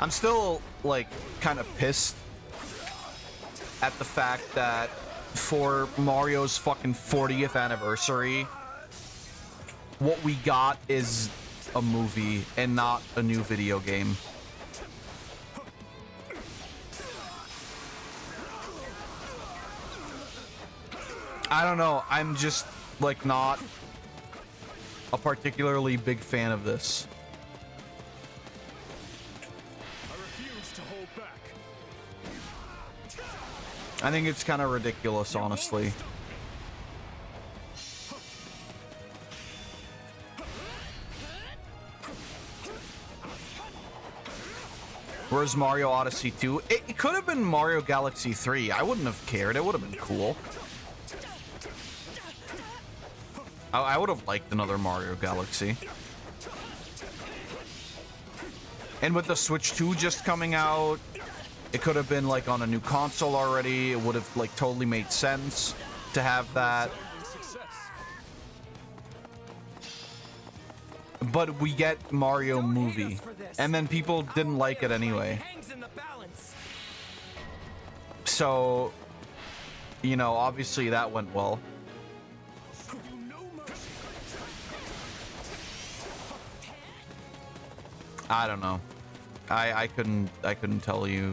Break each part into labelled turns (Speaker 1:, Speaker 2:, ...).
Speaker 1: I'm still, like, kind of pissed at the fact that for Mario's fucking 40th anniversary, what we got is a movie and not a new video game. I don't know. I'm just, like, not a particularly big fan of this. I think it's kind of ridiculous, honestly. Where's Mario Odyssey 2? It could have been Mario Galaxy 3. I wouldn't have cared. It would have been cool. I would have liked another Mario Galaxy. And with the Switch 2 just coming out, it could have been like on a new console already. It would have like totally made sense to have that. But we get Mario movie, and then people didn't like it anyway. So, you know, obviously that went well. I don't know. I couldn't tell you.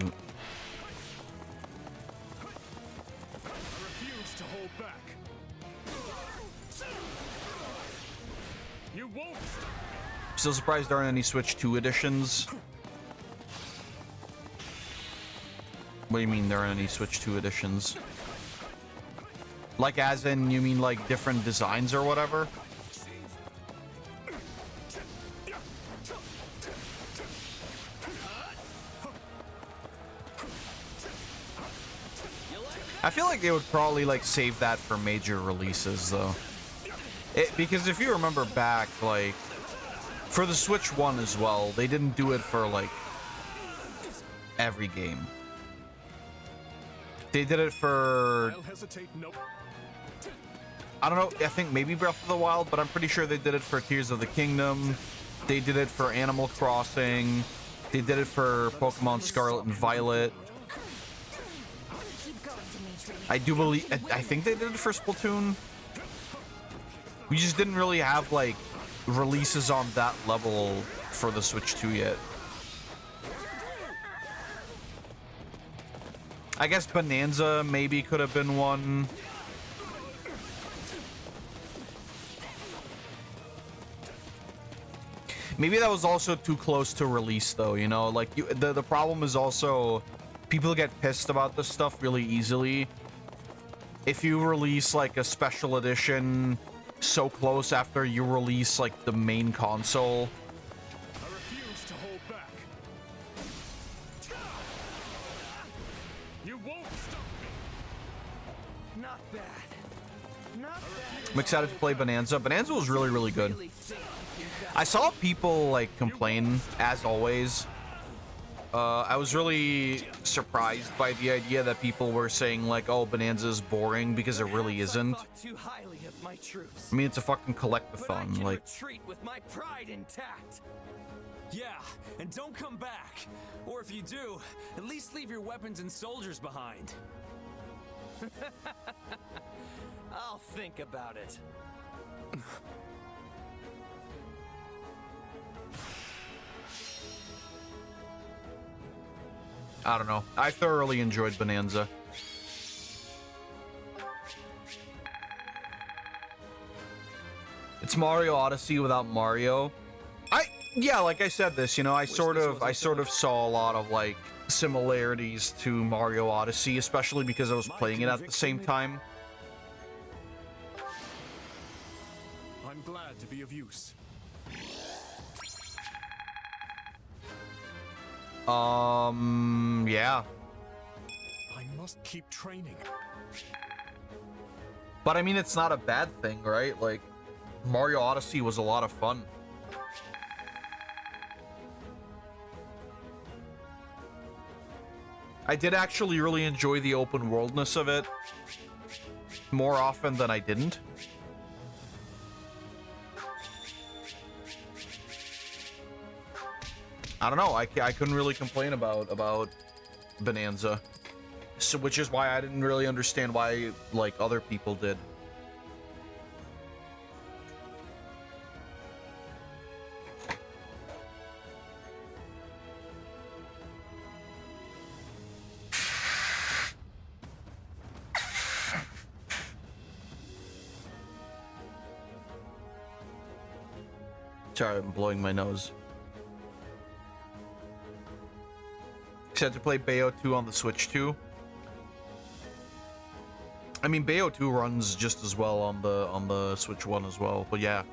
Speaker 1: Still surprised there aren't any Switch 2 editions. What do you mean there aren't any Switch 2 editions? Like as in, you mean like different designs or whatever? I feel like they would probably like save that for major releases though. Because if you remember back, like for the Switch 1 as well, they didn't do it for like every game. They did it for, I don't know, I think maybe Breath of the Wild, but I'm pretty sure they did it for Tears of the Kingdom. They did it for Animal Crossing. They did it for Pokemon Scarlet and Violet. I do believe, I think they did it for Splatoon. We just didn't really have like releases on that level for the Switch 2 yet. I guess Bonanza maybe could have been one. Maybe that was also too close to release though, you know, like the problem is also people get pissed about this stuff really easily. If you release like a special edition so close after you release like the main console.
Speaker 2: I refuse to hold back. You won't stop me. Not bad. Not bad.
Speaker 1: I'm excited to play Bonanza. Bonanza was really, really good. I saw people like complain, as always. I was really surprised by the idea that people were saying like, oh, Bonanza is boring, because it really isn't. I mean, it's a fucking collectathon, like.
Speaker 2: With my pride intact. Yeah, and don't come back. Or if you do, at least leave your weapons and soldiers behind. I'll think about it.
Speaker 1: I don't know. I thoroughly enjoyed Bonanza. It's Mario Odyssey without Mario. Yeah, like I said this, you know, I sort of saw a lot of like similarities to Mario Odyssey, especially because I was playing it at the same time.
Speaker 2: I'm glad to be of use.
Speaker 1: Yeah.
Speaker 2: I must keep training.
Speaker 1: But I mean, it's not a bad thing, right? Like, Mario Odyssey was a lot of fun. I did actually really enjoy the open worldness of it more often than I didn't. I don't know. I couldn't really complain about Bonanza, so which is why I didn't really understand why like other people did. Sorry, I'm blowing my nose. Except to play Bayo 2 on the Switch 2. I mean, Bayo 2 runs just as well on the Switch 1 as well, but yeah.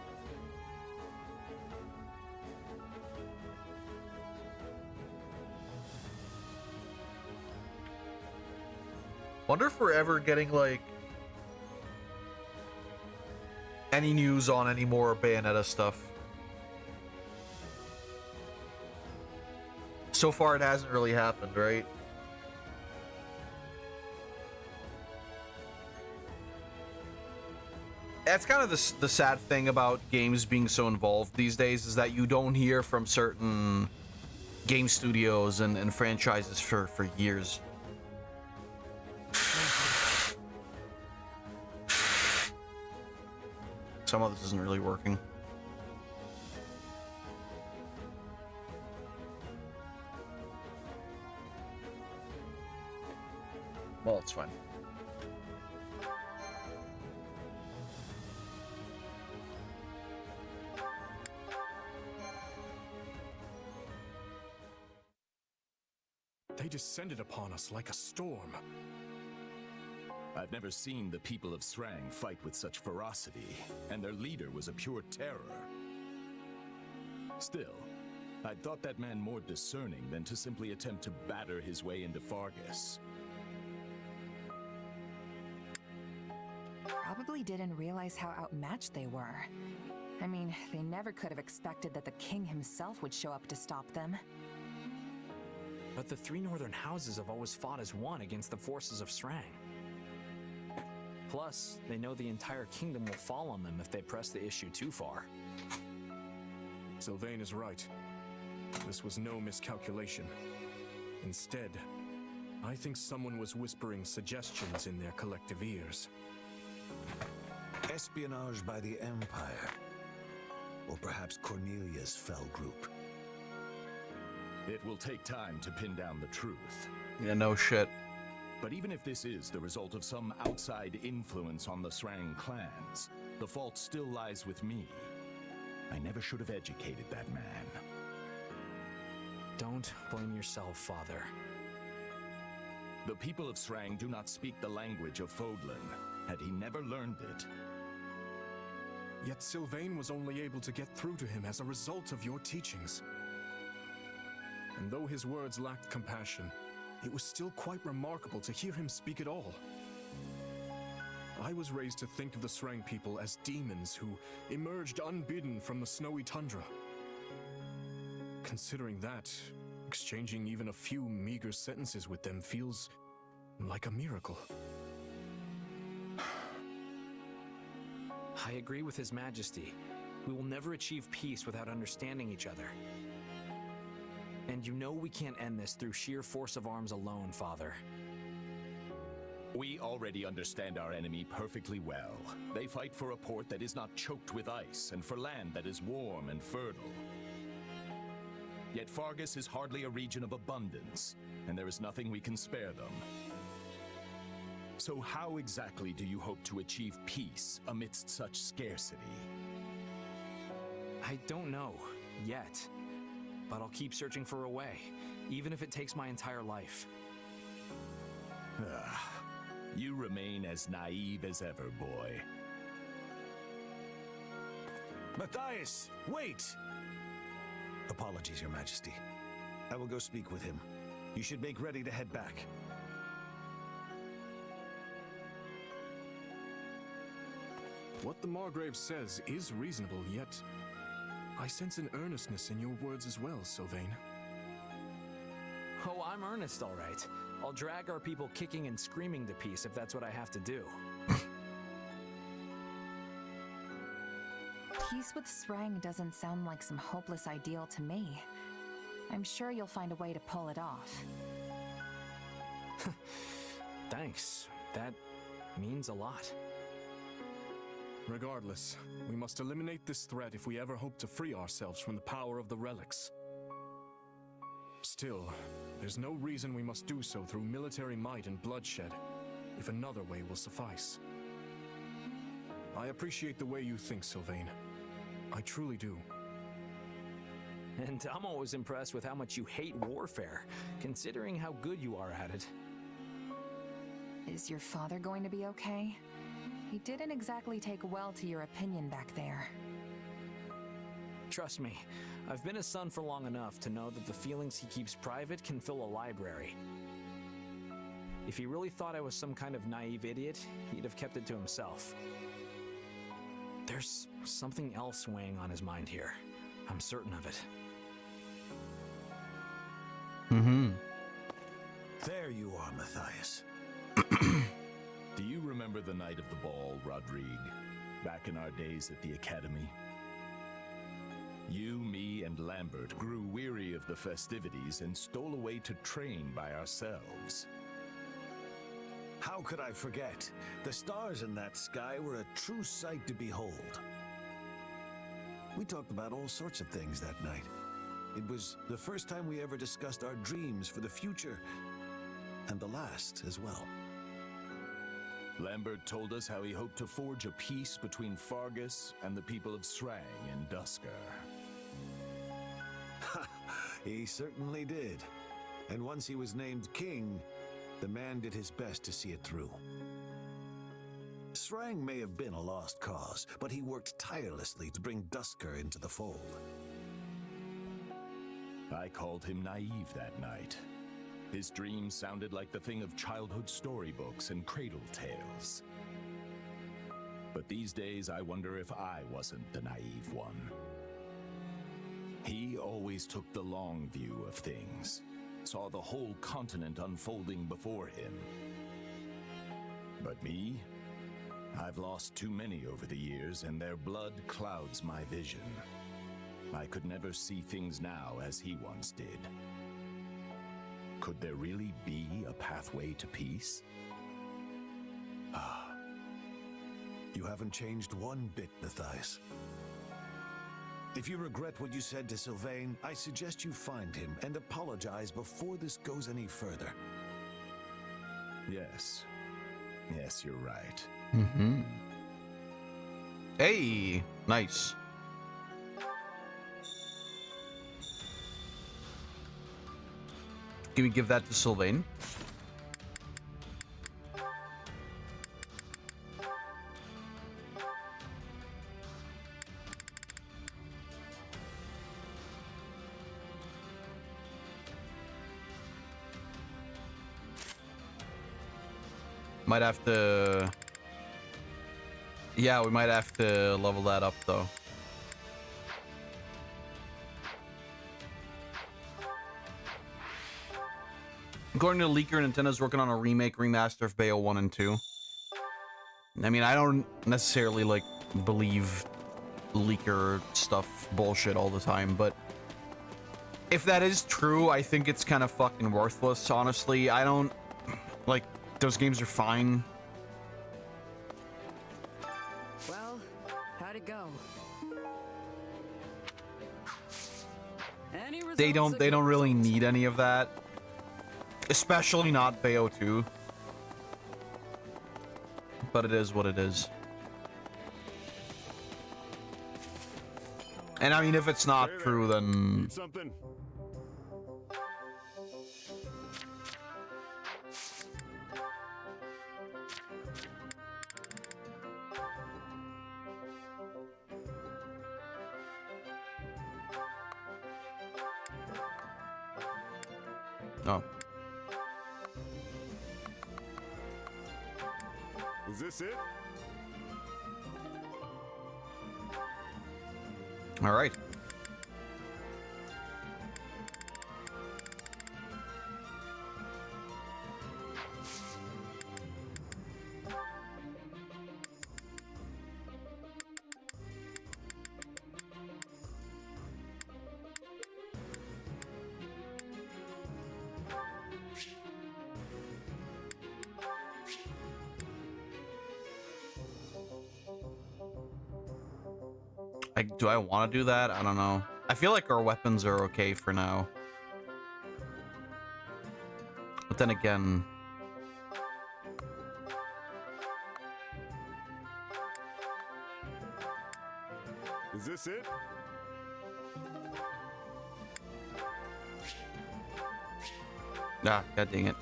Speaker 1: Wonder if we're ever getting like any news on any more Bayonetta stuff. So far, it hasn't really happened, right? That's kind of the sad thing about games being so involved these days, is that you don't hear from certain game studios and franchises for years. Some of this isn't really working. Well, it's fine.
Speaker 3: They descended upon us like a storm.
Speaker 4: I've never seen the people of Srang fight with such ferocity, and their leader was a pure terror. Still, I thought that man more discerning than to simply attempt to batter his way into Fargus.
Speaker 5: Probably didn't realize how outmatched they were. I mean, they never could have expected that the king himself would show up to stop them.
Speaker 2: But the three northern houses have always fought as one against the forces of Srang. Plus, they know the entire kingdom will fall on them if they press the issue too far.
Speaker 3: Sylvain is right. This was no miscalculation. Instead, I think someone was whispering suggestions in their collective ears.
Speaker 6: Espionage by the Empire. Or perhaps Cornelia's fell group.
Speaker 4: It will take time to pin down the truth.
Speaker 1: Yeah, no shit.
Speaker 4: But even if this is the result of some outside influence on the Srang clans, the fault still lies with me. I never should have educated that man.
Speaker 2: Don't blame yourself, Father.
Speaker 4: The people of Srang do not speak the language of Fodlan, had he never learned it.
Speaker 3: Yet Sylvain was only able to get through to him as a result of your teachings. And though his words lacked compassion, it was still quite remarkable to hear him speak at all. I was raised to think of the Srang people as demons who emerged unbidden from the snowy tundra. Considering that, exchanging even a few meager sentences with them feels like a miracle.
Speaker 2: I agree with His Majesty. We will never achieve peace without understanding each other. And you know we can't end this through sheer force of arms alone, Father.
Speaker 4: We already understand our enemy perfectly well. They fight for a port that is not choked with ice, and for land that is warm and fertile. Yet Fargus is hardly a region of abundance, and there is nothing we can spare them. So how exactly do you hope to achieve peace amidst such scarcity?
Speaker 2: I don't know, yet. But I'll keep searching for a way, even if it takes my entire life.
Speaker 4: You remain as naive as ever, boy.
Speaker 6: Matthias, wait! Apologies, Your Majesty. I will go speak with him. You should make ready to head back.
Speaker 3: What the Margrave says is reasonable, yet I sense an earnestness in your words as well, Sylvain.
Speaker 2: Oh, I'm earnest, all right. I'll drag our people kicking and screaming to peace if that's what I have to do.
Speaker 5: Peace with Srang doesn't sound like some hopeless ideal to me. I'm sure you'll find a way to pull it off.
Speaker 2: Thanks. That means a lot.
Speaker 3: Regardless, we must eliminate this threat if we ever hope to free ourselves from the power of the relics. Still, there's no reason we must do so through military might and bloodshed, if another way will suffice. I appreciate the way you think, Sylvain. I truly do.
Speaker 2: And I'm always impressed with how much you hate warfare, considering how good you are at it.
Speaker 5: Is your father going to be okay? He didn't exactly take well to your opinion back there.
Speaker 2: Trust me, I've been a son for long enough to know that the feelings he keeps private can fill a library. If he really thought I was some kind of naive idiot, he'd have kept it to himself. There's something else weighing on his mind here. I'm certain of it.
Speaker 1: Mm-hmm.
Speaker 6: There you are, Matthias.
Speaker 4: Do you remember the night of the ball, Rodrigue? Back in our days at the Academy? You, me, and Lambert grew weary of the festivities and stole away to train by ourselves.
Speaker 6: How could I forget? The stars in that sky were a true sight to behold. We talked about all sorts of things that night. It was the first time we ever discussed our dreams for the future, and the last as well.
Speaker 4: Lambert told us how he hoped to forge a peace between Fargus and the people of Srang and Dusker.
Speaker 6: He certainly did. And once he was named king, the man did his best to see it through. Srang may have been a lost cause, but he worked tirelessly to bring Dusker into the fold.
Speaker 4: I called him naive that night. His dreams sounded like the thing of childhood storybooks and cradle tales. But these days, I wonder if I wasn't the naive one. He always took the long view of things, saw the whole continent unfolding before him. But me? I've lost too many over the years, and their blood clouds my vision. I could never see things now as he once did. Could there really be a pathway to peace?
Speaker 6: You haven't changed one bit, Matthias. If you regret what you said to Sylvain, I suggest you find him and apologize before this goes any further.
Speaker 4: Yes. Yes, you're right.
Speaker 1: Mm-hmm. Hey, nice. Can we give that to Sylvain? Might have to... Yeah, we might have to level that up, though. According to the leaker, Nintendo's working on a remake, remaster of Bayo 1 and 2. I mean, I don't necessarily, like, believe leaker stuff bullshit all the time, but... if that is true, I think it's kind of fucking worthless, honestly. I don't... like, those games are fine.
Speaker 7: Well, how'd it go?
Speaker 1: They don't really need any of that. Especially not Bayo 2. But it is what it is. And I mean, if it's not true, then...
Speaker 8: Need something?
Speaker 1: Oh.
Speaker 8: Is this it?
Speaker 1: All right. Do I want to do that? I don't know. I feel like our weapons are okay for now. But then again...
Speaker 3: Is this it?
Speaker 1: Ah, god dang it.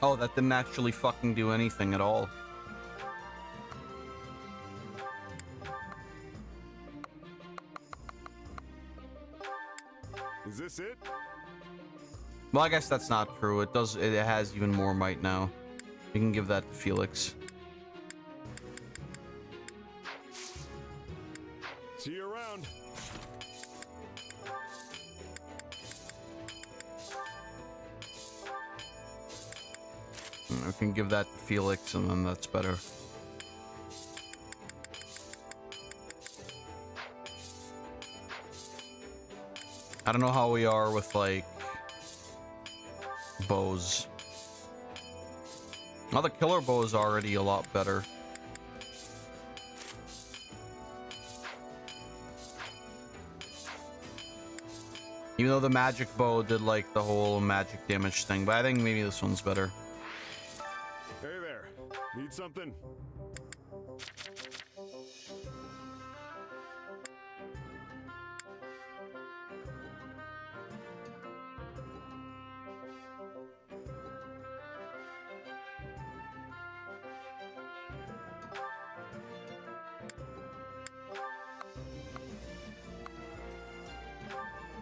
Speaker 1: Oh, that didn't actually fucking do anything at all.
Speaker 3: Is this it?
Speaker 1: Well, I guess that's not true. It does. It has even more might now. We can give that to Felix.
Speaker 3: See you around.
Speaker 1: We can give that to Felix, and then that's better. I don't know how we are with, like, bows. Well, the killer bow is already a lot better. Even though the magic bow did, like, the whole magic damage thing, but I think maybe this one's better.
Speaker 3: Hey there. Need something?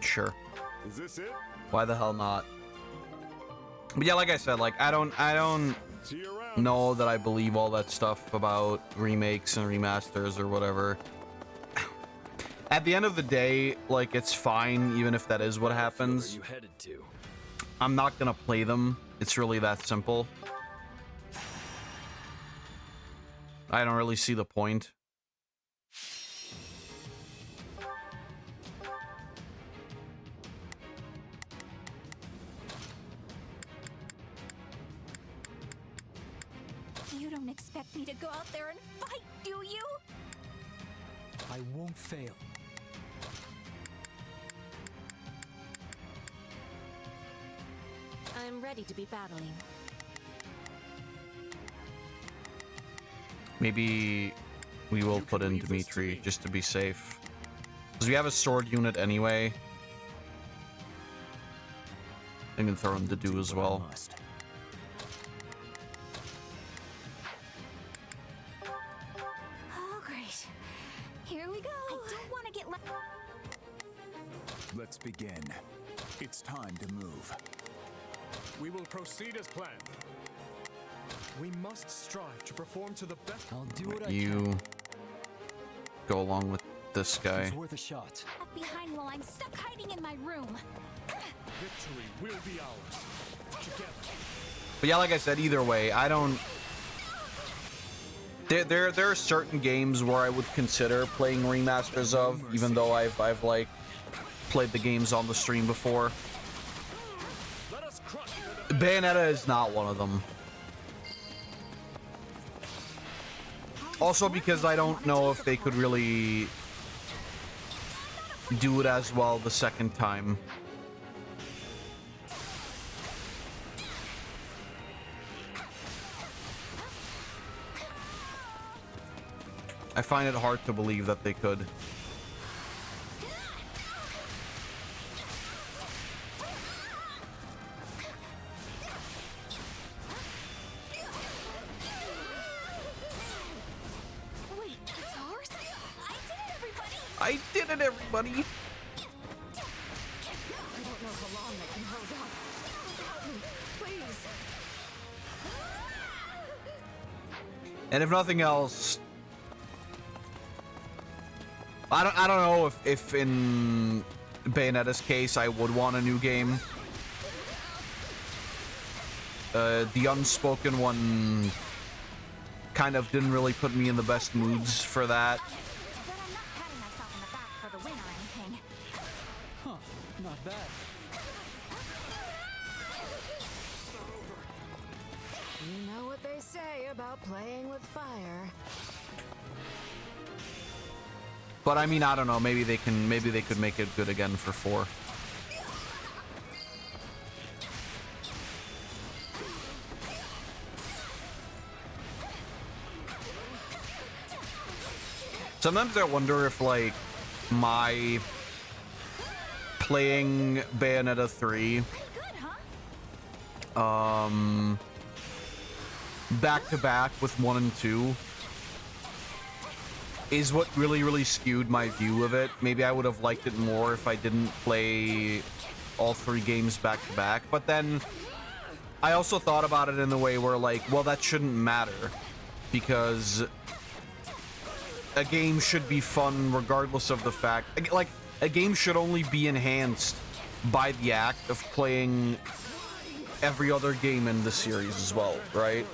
Speaker 1: Sure.
Speaker 3: Is this it?
Speaker 1: Why the hell not? But yeah, like I said, like I don't
Speaker 3: See you around.
Speaker 1: know that I believe all that stuff about remakes and remasters or whatever. At the end of the day, like, it's fine even if that is what happens.
Speaker 2: Where are you headed to?
Speaker 1: I'm not gonna play them. It's really that simple. I don't really see the point.
Speaker 8: You don't expect me to go out there and fight, do you?
Speaker 2: I won't fail.
Speaker 8: I'm ready to be battling.
Speaker 1: Maybe we will put in Dimitri just to be safe. Because we have a sword unit anyway. I can throw him to do as well.
Speaker 8: Oh, great. Here we go. I don't want to get left.
Speaker 9: Let's begin. It's time to move.
Speaker 3: We will proceed as planned. We must strive to perform to the best.
Speaker 2: I'll do what I
Speaker 1: You
Speaker 2: can.
Speaker 1: go along with this guy.
Speaker 2: It's worth a shot.
Speaker 8: Left behind while I'm stuck hiding in my room.
Speaker 3: Victory will be ours. Together.
Speaker 1: But yeah, like I said, either way, I don't... There are certain games where I would consider playing remasters of, even though I've like played the games on the stream before. Bayonetta is not one of them. Also because I don't know if they could really do it as well the second time. I find it hard to believe that they could.
Speaker 8: Wait, it's ours? I did it, everybody!
Speaker 1: I did it, everybody!
Speaker 8: I don't know how long I can hold on. Help me, please.
Speaker 1: And if nothing else, I don't know if in Bayonetta's case I would want a new game. The Unspoken one kind of didn't really put me in the best moods for that.
Speaker 8: But I'm not patting myself on the back for the win or anything.
Speaker 2: Huh, not bad.
Speaker 7: You know what they say about playing with fire?
Speaker 1: But I mean, I don't know. Maybe they could make it good again for 4. Sometimes I wonder if, like, my playing Bayonetta 3 back to back with 1 and 2 is what really skewed my view of it. Maybe I would have liked it more if I didn't play all 3 games back to back. But then I also thought about it in the way where, like, well, that shouldn't matter because a game should be fun regardless of the fact, like, a game should only be enhanced by the act of playing every other game in the series as well, right?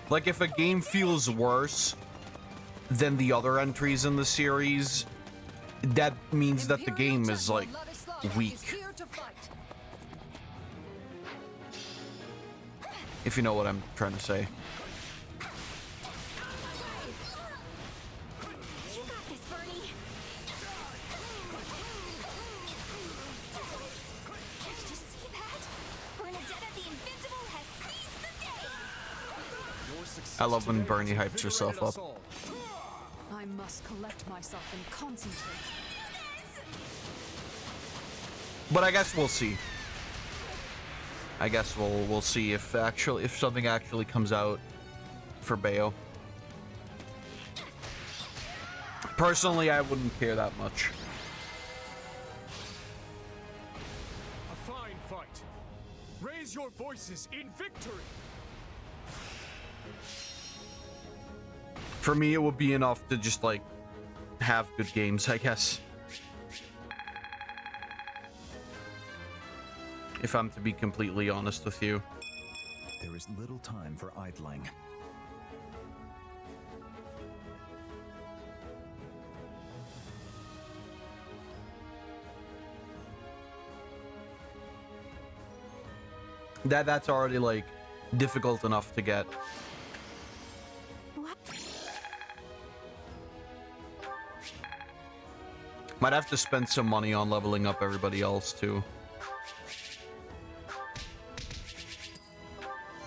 Speaker 1: Like, if a game feels worse than the other entries in the series, that means that the game is, like, weak. If you know what I'm trying to say.
Speaker 8: You got this, Bernie. Did you see that? Bernadetta the Invincible has seized the day.
Speaker 1: I love when Bernie hypes herself up.
Speaker 7: I must collect myself and concentrate.
Speaker 1: But I guess we'll see. I guess we'll see if something actually comes out for Bepo. Personally, I wouldn't care that much.
Speaker 3: A fine fight. Raise your voices in victory.
Speaker 1: For me, it would be enough to just, like, have good games, I guess. If I'm to be completely honest with you.
Speaker 9: There is little time for idling.
Speaker 1: That's already, like, difficult enough to get. Might have to spend some money on leveling up everybody else too.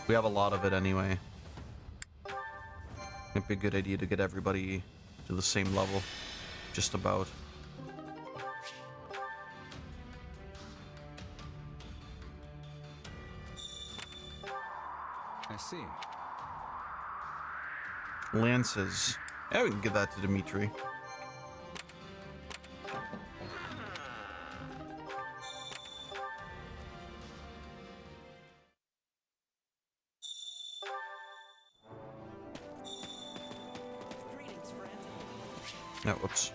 Speaker 1: We have a lot of it anyway. It'd be a good idea to get everybody to the same level. Just about.
Speaker 9: I see.
Speaker 1: Lances. Yeah, we can give that to Dimitri. No, whoops.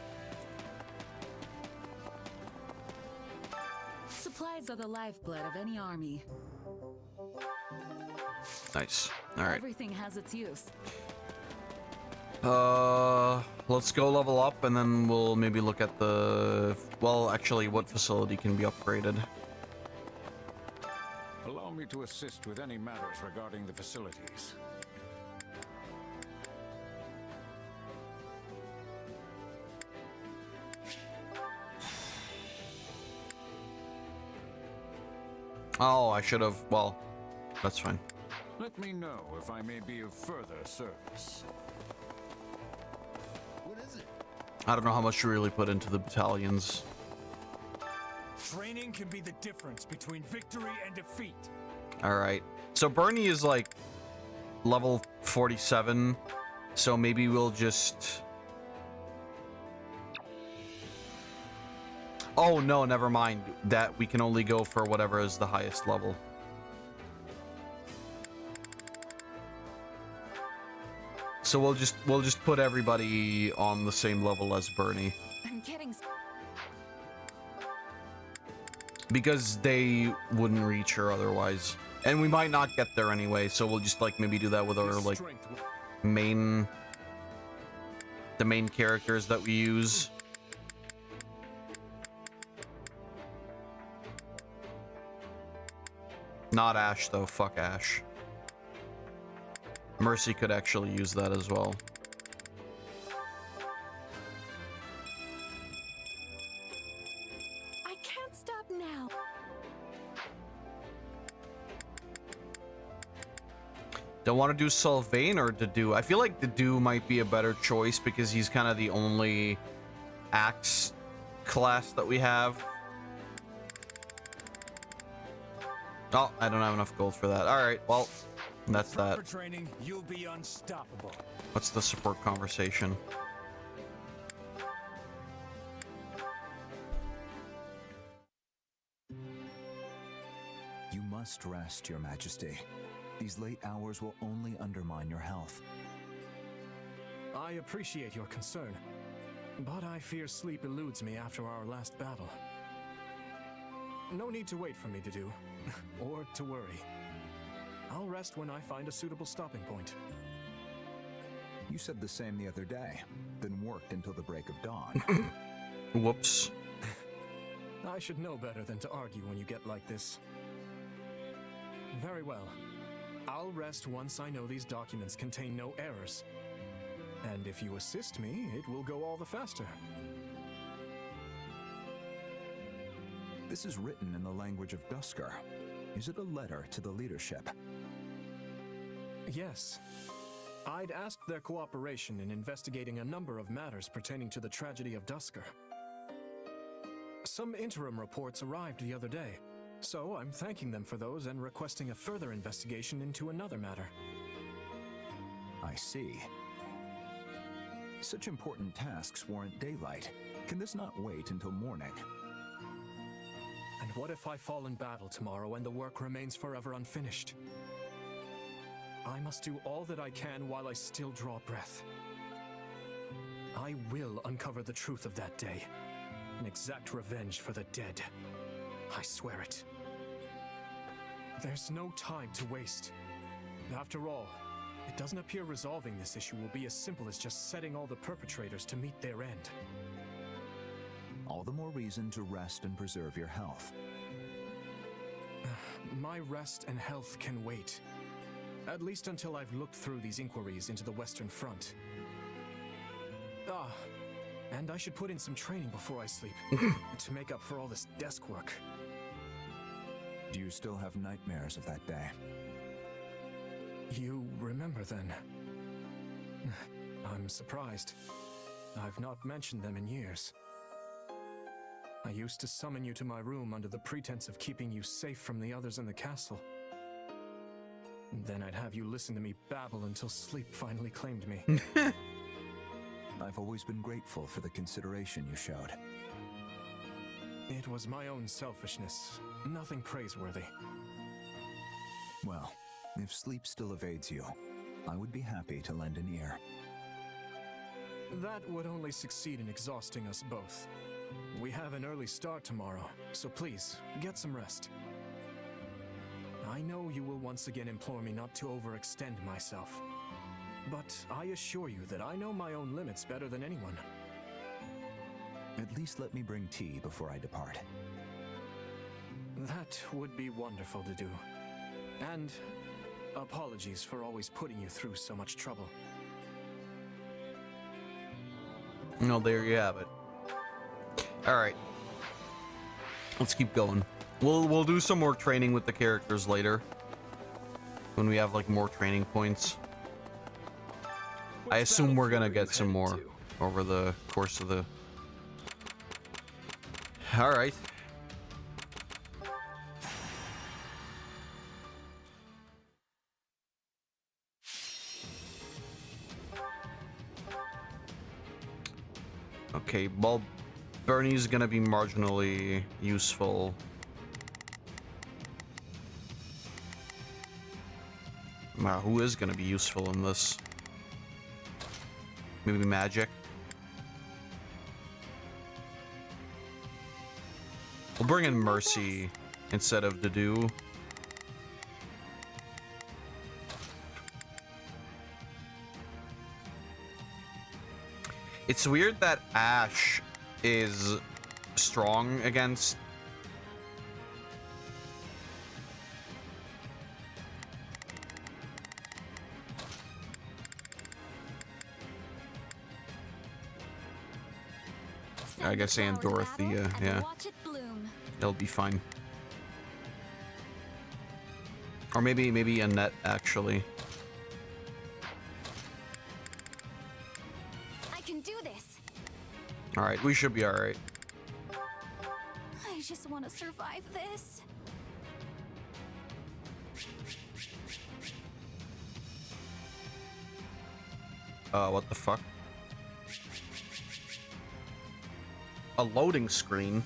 Speaker 10: Supplies are the lifeblood of any army.
Speaker 1: Nice. All right.
Speaker 10: Everything has its use.
Speaker 1: Let's go level up and then we'll maybe look at the... Well, actually, what facility can be upgraded?
Speaker 11: Allow me to assist with any matters regarding the facilities.
Speaker 1: Oh, I should have... Well, that's fine.
Speaker 11: Let me know if I may be of further service.
Speaker 6: What is it?
Speaker 1: I don't know how much you really put into the battalions.
Speaker 3: Training can be the difference between victory and defeat.
Speaker 1: Alright. So Bernie is like level 47. So maybe we'll just... Oh no, never mind. That we can only go for whatever is the highest level. So we'll just put everybody on the same level as Bernie.
Speaker 5: I'm getting...
Speaker 1: Because they wouldn't reach her otherwise. And we might not get there anyway, so we'll just like maybe do that with our like the main characters that we use. Not Ash, though. Fuck Ash. Mercy could actually use that as well.
Speaker 7: I can't stop now.
Speaker 1: Don't want to do Sylvain or Dedue. I feel like Dedue might be a better choice because he's kind of the only axe class that we have. Oh, I don't have enough gold for that. All right, well, that's that.
Speaker 2: For training, you'll be unstoppable.
Speaker 1: What's the support conversation?
Speaker 9: You must rest, Your Majesty. These late hours will only undermine your health.
Speaker 3: I appreciate your concern, but I fear sleep eludes me after our last battle. No need to wait for me to do, or to worry. I'll rest when I find a suitable stopping point.
Speaker 9: You said the same the other day, then worked until the break of dawn.
Speaker 1: Whoops.
Speaker 3: I should know better than to argue when you get like this. Very well. I'll rest once I know these documents contain no errors. And if you assist me, it will go all the faster.
Speaker 9: This is written in the language of Dusker. Is it a letter to the leadership?
Speaker 3: Yes. I'd asked their cooperation in investigating a number of matters pertaining to the tragedy of Dusker. Some interim reports arrived the other day, so I'm thanking them for those and requesting a further investigation into another matter.
Speaker 9: I see. Such important tasks warrant daylight. Can this not wait until morning?
Speaker 3: And what if I fall in battle tomorrow and the work remains forever unfinished? I must do all that I can while I still draw breath. I will uncover the truth of that day and exact revenge for the dead. I swear it. There's no time to waste. After all, it doesn't appear resolving this issue will be as simple as just setting all the perpetrators to meet their end.
Speaker 9: All the more reason to rest and preserve your health.
Speaker 3: My rest and health can wait. At least until I've looked through these inquiries into the Western Front. And I should put in some training before I sleep, to make up for all this desk work.
Speaker 9: Do you still have nightmares of that day?
Speaker 3: You remember then? I'm surprised. I've not mentioned them in years. I used to summon you to my room under the pretense of keeping you safe from the others in the castle. Then I'd have you listen to me babble until sleep finally claimed me.
Speaker 9: I've always been grateful for the consideration you showed.
Speaker 3: It was my own selfishness, nothing praiseworthy.
Speaker 9: Well, if sleep still evades you, I would be happy to lend an ear.
Speaker 3: That would only succeed in exhausting us both. We have an early start tomorrow, so please, get some rest. I know you will once again implore me not to overextend myself, but I assure you that I know my own limits better than anyone.
Speaker 9: At least let me bring tea before I depart.
Speaker 3: That would be wonderful to do. And apologies for always putting you through so much trouble.
Speaker 1: No, there you have it. All right, let's keep going. We'll do some more training with the characters later when we have like more training points. I assume we're gonna get some more over the course of the. All right. Okay, well, Bernie's gonna be marginally useful. Wow, who is gonna be useful in this? Maybe Magic? We'll bring in Mercy instead of Dedue. It's weird that Ash is strong against I guess and Dorothea, yeah.
Speaker 8: Watch it bloom.
Speaker 1: It'll be fine. Or maybe Annette, actually.
Speaker 8: I can do this.
Speaker 1: Alright, we should be alright.
Speaker 8: I just want to survive this.
Speaker 1: What the fuck? A loading screen?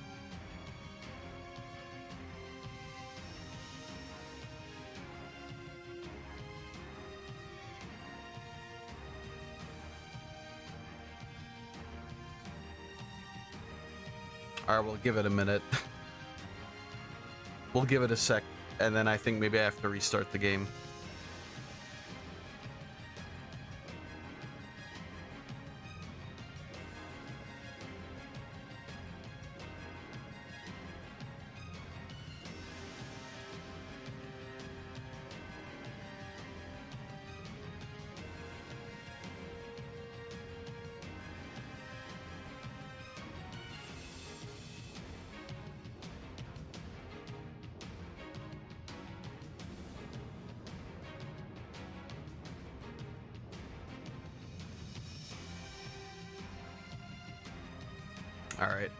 Speaker 1: Alright, we'll give it a minute. We'll give it a sec, and then I think maybe I have to restart the game. All right.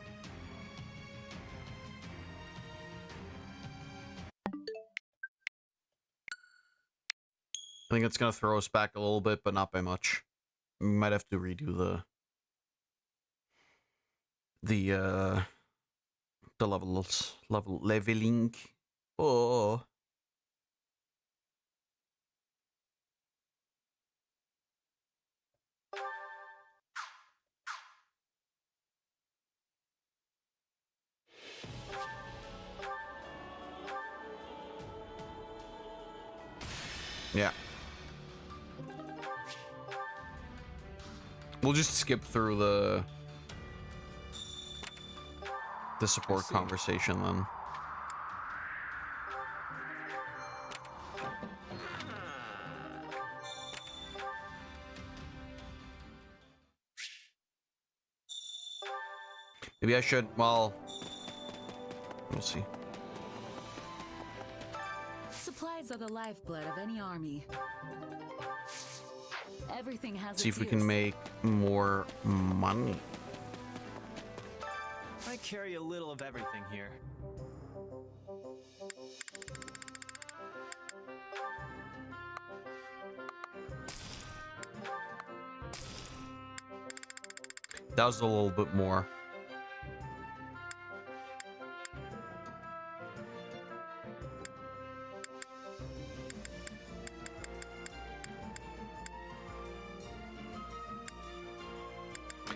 Speaker 1: I think it's gonna throw us back a little bit, but not by much. We might have to redo the leveling. Oh. Yeah. We'll just skip through the support conversation then. Maybe I should, well, we'll see.
Speaker 10: Supplies are the lifeblood of any army. Everything has
Speaker 1: See if we
Speaker 10: its
Speaker 1: can
Speaker 10: use.
Speaker 1: make more money.
Speaker 12: I carry a little of everything here.
Speaker 1: That was a little bit more.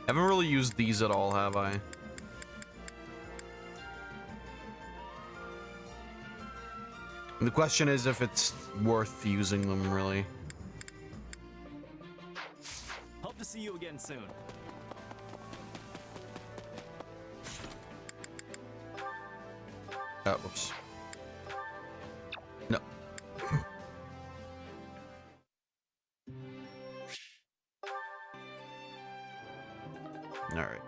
Speaker 1: Haven't really used these at all, have I? The question is if it's worth using them, really.
Speaker 12: Hope to see you again soon.
Speaker 1: Whoops. No. All right.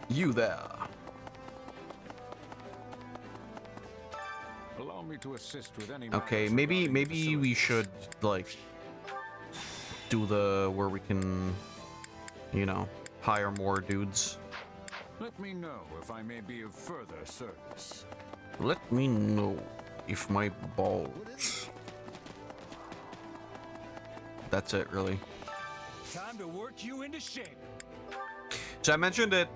Speaker 1: You there.
Speaker 11: Allow me to assist with any.
Speaker 1: Okay, maybe we should like do the where we can, you know, hire more dudes.
Speaker 11: Let me know if I may be of further service.
Speaker 1: Let me know if my balls. That's it, really.
Speaker 12: Time to work you into shape.
Speaker 1: So I mentioned it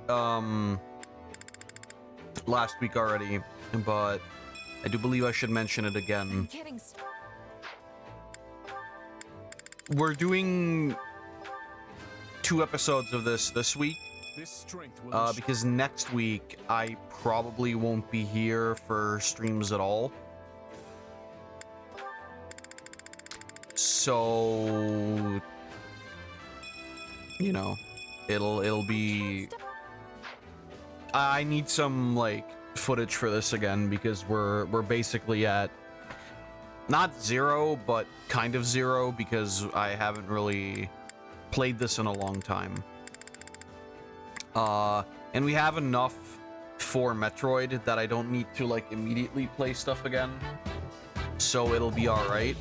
Speaker 1: last week already, but I do believe I should mention it again. We're doing 2 episodes of this week.
Speaker 3: This strength will
Speaker 1: Because next week I probably won't be here for streams at all. So, you know, it'll be. I need some like footage for this again because we're basically at not 0, but kind of 0 because I haven't really played this in a long time. And we have enough for Metroid that I don't need to like immediately play stuff again. So it'll be all right.